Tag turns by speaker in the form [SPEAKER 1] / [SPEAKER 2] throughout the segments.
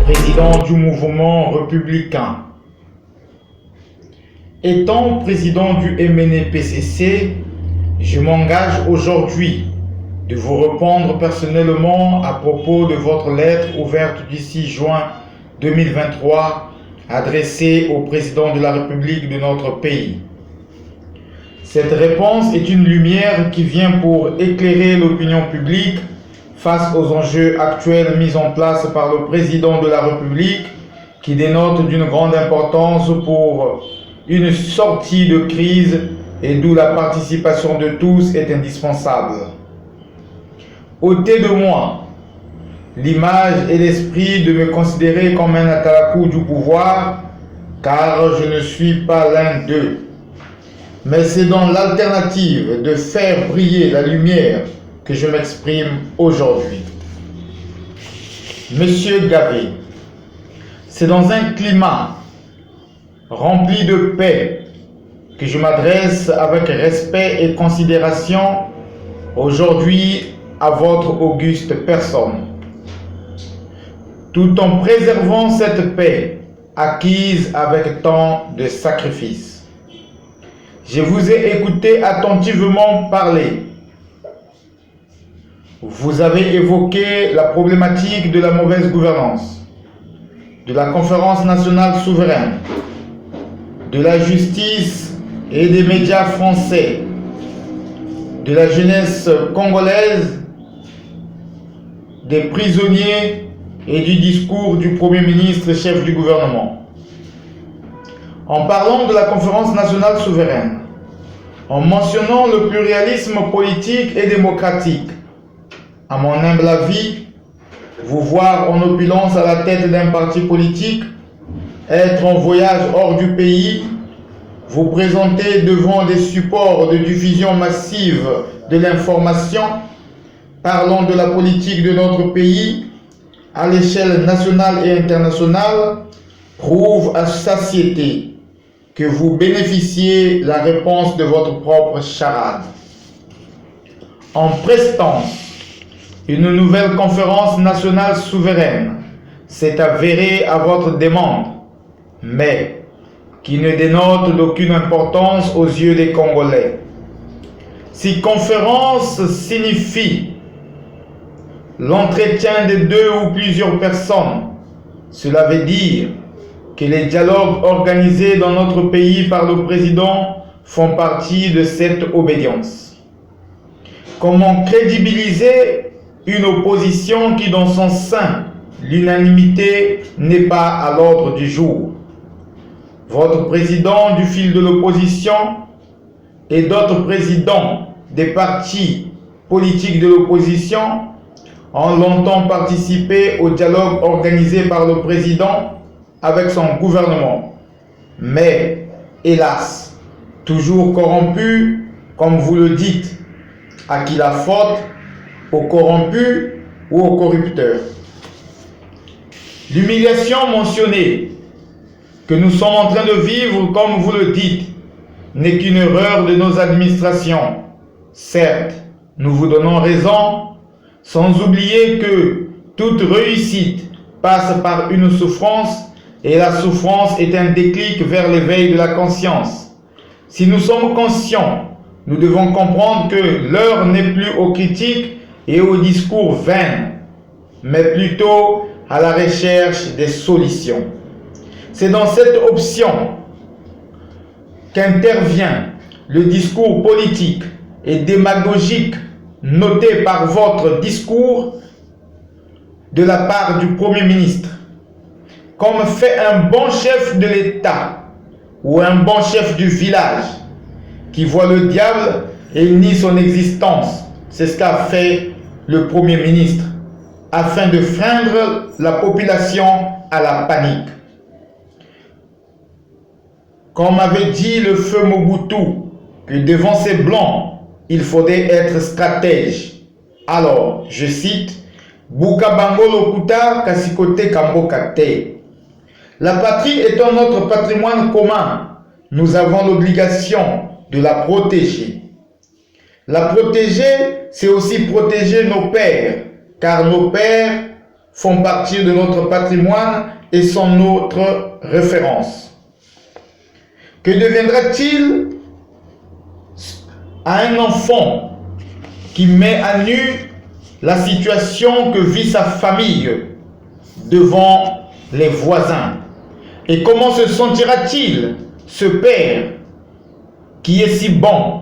[SPEAKER 1] président du mouvement républicain. Étant président du MNPCC, je m'engage aujourd'hui de vous répondre personnellement à propos de votre lettre ouverte du 6 juin 2023 adressée au président de la République de notre pays. Cette réponse est une lumière qui vient pour éclairer l'opinion publique face aux enjeux actuels mis en place par le président de la République qui dénotent d'une grande importance pour une sortie de crise et d'où la participation de tous est indispensable. Ôtez de moi l'image et l'esprit de me considérer comme un atalakou du pouvoir, car je ne suis pas l'un d'eux. Mais c'est dans l'alternative de faire briller la lumière que je m'exprime aujourd'hui. Monsieur Gavé, c'est dans un climat rempli de paix que je m'adresse avec respect et considération aujourd'hui à votre auguste personne, tout en préservant cette paix acquise avec tant de sacrifices. Je vous ai écouté attentivement parler. Vous avez évoqué la problématique de la mauvaise gouvernance, de la conférence nationale souveraine, de la justice et des médias français, de la jeunesse congolaise, des prisonniers et du discours du Premier ministre chef du gouvernement. En parlant de la conférence nationale souveraine, en mentionnant le pluralisme politique et démocratique, à mon humble avis, vous voir en opulence à la tête d'un parti politique, être en voyage hors du pays, vous présenter devant des supports de diffusion massive de l'information, parlant de la politique de notre pays à l'échelle nationale et internationale, prouve à satiété que vous bénéficiez la réponse de votre propre charade. En prestance, une nouvelle conférence nationale souveraine s'est avérée à votre demande, mais qui ne dénote d'aucune importance aux yeux des Congolais. Si conférence signifie l'entretien de deux ou plusieurs personnes, cela veut dire que les dialogues organisés dans notre pays par le président font partie de cette obédience. Comment crédibiliser une opposition qui, dans son sein, l'unanimité n'est pas à l'ordre du jour? Votre président du fil de l'opposition et d'autres présidents des partis politiques de l'opposition ont longtemps participé au dialogue organisé par le président avec son gouvernement. Mais, hélas, toujours corrompus, comme vous le dites, à qui la faute? Aux corrompus ou aux corrupteurs? L'humiliation mentionnée que nous sommes en train de vivre, comme vous le dites, n'est qu'une erreur de nos administrations. Certes, nous vous donnons raison, sans oublier que toute réussite passe par une souffrance, et la souffrance est un déclic vers l'éveil de la conscience. Si nous sommes conscients, nous devons comprendre que l'heure n'est plus aux critiques et aux discours vains, mais plutôt à la recherche des solutions. C'est dans cette option qu'intervient le discours politique et démagogique noté par votre discours de la part du Premier ministre. Comme fait un bon chef de l'État ou un bon chef du village qui voit le diable et nie son existence. C'est ce qu'a fait le Premier ministre afin de freindre la population à la panique. Comme avait dit le feu Mobutu, que devant ces blancs, il faudrait être stratège. Alors, je cite, Buka bango lokuta kasikote kamboka te. La patrie étant notre patrimoine commun, nous avons l'obligation de la protéger. La protéger, c'est aussi protéger nos pères, car nos pères font partie de notre patrimoine et sont notre référence. Que deviendra-t-il à un enfant qui met à nu la situation que vit sa famille devant les voisins? Et comment se sentira-t-il, ce père qui est si bon,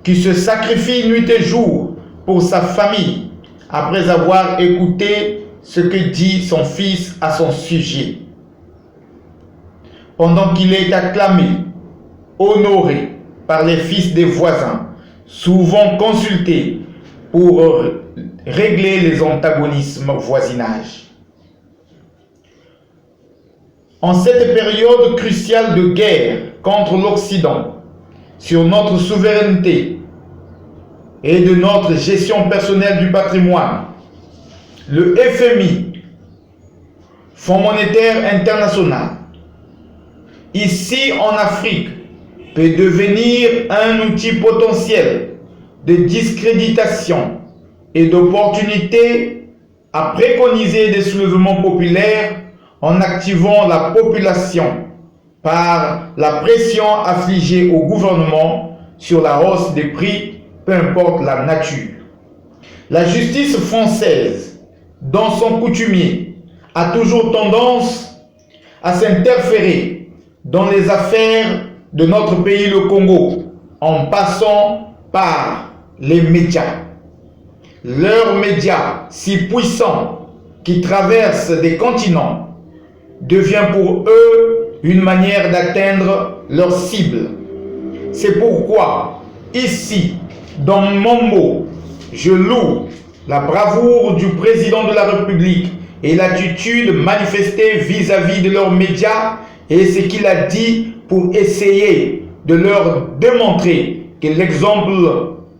[SPEAKER 1] qui se sacrifie nuit et jour pour sa famille, après avoir écouté ce que dit son fils à son sujet? Pendant qu'il est acclamé, honoré par les fils des voisins, souvent consulté pour régler les antagonismes voisinage. En cette période cruciale de guerre contre l'Occident, sur notre souveraineté et de notre gestion personnelle du patrimoine, le FMI, Fonds monétaire international, ici en Afrique, peut devenir un outil potentiel de discréditation et d'opportunité à préconiser des soulèvements populaires en activant la population par la pression affligée au gouvernement sur la hausse des prix, peu importe la nature. La justice française, dans son coutumier, a toujours tendance à s'interférer dans les affaires de notre pays, le Congo, en passant par les médias. Leurs médias si puissants qui traversent des continents devient pour eux une manière d'atteindre leur cible. C'est pourquoi, ici, dans mon mot, je loue la bravoure du président de la République et l'attitude manifestée vis-à-vis de leurs médias et ce qu'il a dit pour essayer de leur démontrer que l'exemple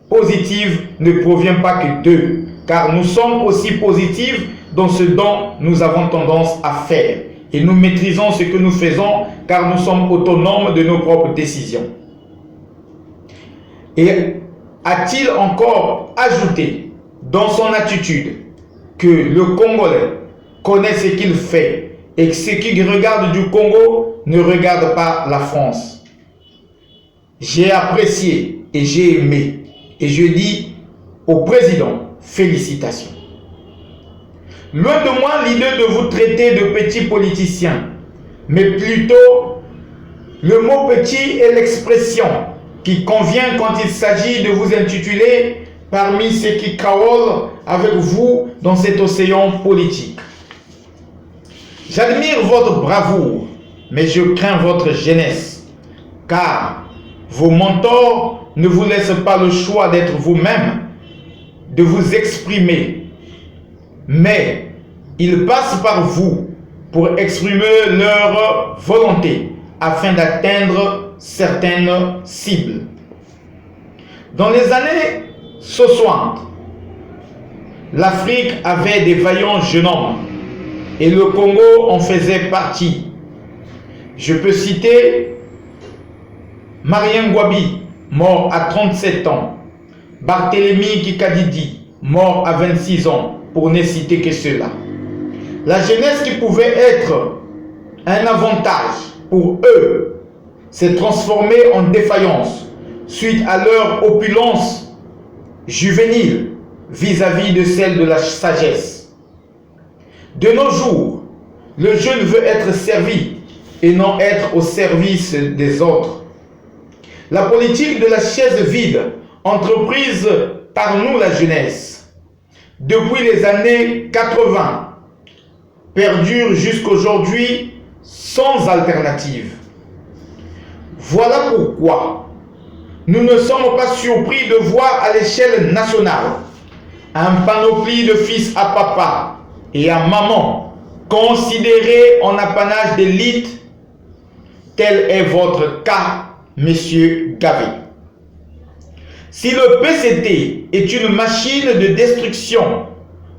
[SPEAKER 1] positif ne provient pas que d'eux, car nous sommes aussi positifs dans ce dont nous avons tendance à faire. Et nous maîtrisons ce que nous faisons car nous sommes autonomes de nos propres décisions. Et a-t-il encore ajouté dans son attitude que le Congolais connaît ce qu'il fait et que ceux qui regardent du Congo ne regardent pas la France? J'ai apprécié et j'ai aimé. Et je dis au président, félicitations. Loin de moi l'idée de vous traiter de petits politiciens, mais plutôt le mot petit est l'expression qui convient quand il s'agit de vous intituler parmi ceux qui caolent avec vous dans cet océan politique. J'admire votre bravoure, mais je crains votre jeunesse, car vos mentors ne vous laissent pas le choix d'être vous-même, de vous exprimer, mais ils passent par vous pour exprimer leur volonté afin d'atteindre certaines cibles. Dans les années 60, l'Afrique avait des vaillants jeunes hommes et le Congo en faisait partie. Je peux citer Marien Ngouabi, mort à 37 ans, Barthélemy Kikadidi, mort à 26 ans, pour ne citer que cela. La jeunesse qui pouvait être un avantage pour eux s'est transformée en défaillance suite à leur opulence juvénile vis-à-vis de celle de la sagesse. De nos jours, le jeune veut être servi et non être au service des autres. La politique de la chaise vide, entreprise par nous la jeunesse, depuis les années 80, perdure jusqu'aujourd'hui sans alternative. Voilà pourquoi nous ne sommes pas surpris de voir à l'échelle nationale un panoplie de fils à papa et à maman considérés en apanage d'élite. Tel est votre cas, Monsieur Gavé. Si le PCT est une machine de destruction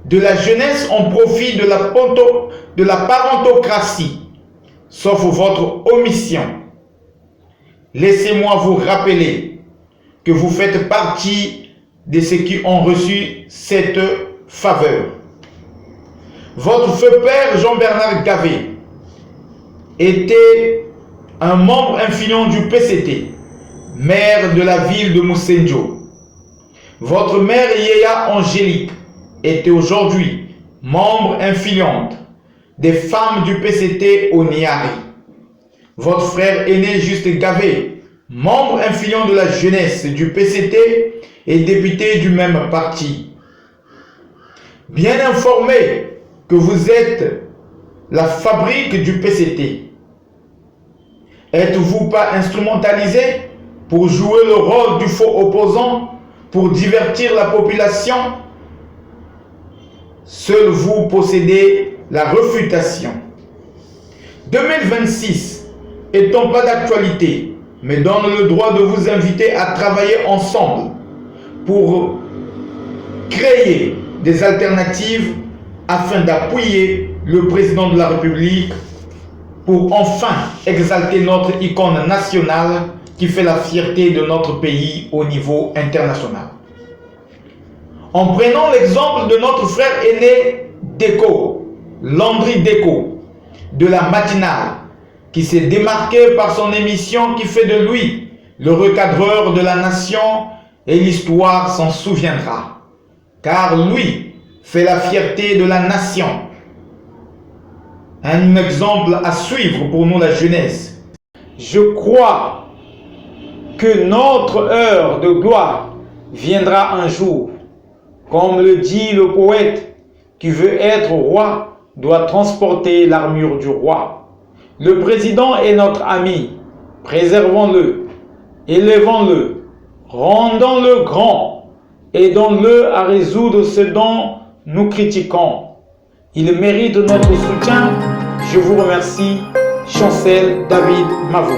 [SPEAKER 1] de la jeunesse en profit de la parentocratie, sauf votre omission, laissez-moi vous rappeler que vous faites partie de ceux qui ont reçu cette faveur. Votre feu père, Jean-Bernard Gavé, était un membre influent du PCT, maire de la ville de Moussendio. Votre mère, Yéya Angélique, était aujourd'hui membre influente des femmes du PCT au Niari. Votre frère aîné, Juste Gavé, membre influent de la jeunesse du PCT et député du même parti. Bien informé que vous êtes la fabrique du PCT, êtes-vous pas instrumentalisé pour jouer le rôle du faux opposant, pour divertir la population? Seul vous possédez la réfutation. 2026 étant pas d'actualité, me donne le droit de vous inviter à travailler ensemble pour créer des alternatives afin d'appuyer le président de la République pour enfin exalter notre icône nationale qui fait la fierté de notre pays au niveau international. En prenant l'exemple de notre frère aîné Déco, Landry Déco, de la matinale, qui s'est démarqué par son émission qui fait de lui le recadreur de la nation, et l'histoire s'en souviendra, car lui fait la fierté de la nation. Un exemple à suivre pour nous, la jeunesse.
[SPEAKER 2] Je crois que notre heure de gloire viendra un jour. Comme le dit le poète, qui veut être roi doit transporter l'armure du roi. Le président est notre ami. Préservons-le, élevons-le, rendons-le grand, aidons-le à résoudre ce dont nous critiquons. Il mérite notre soutien. Je vous remercie. Chancel David Mavon.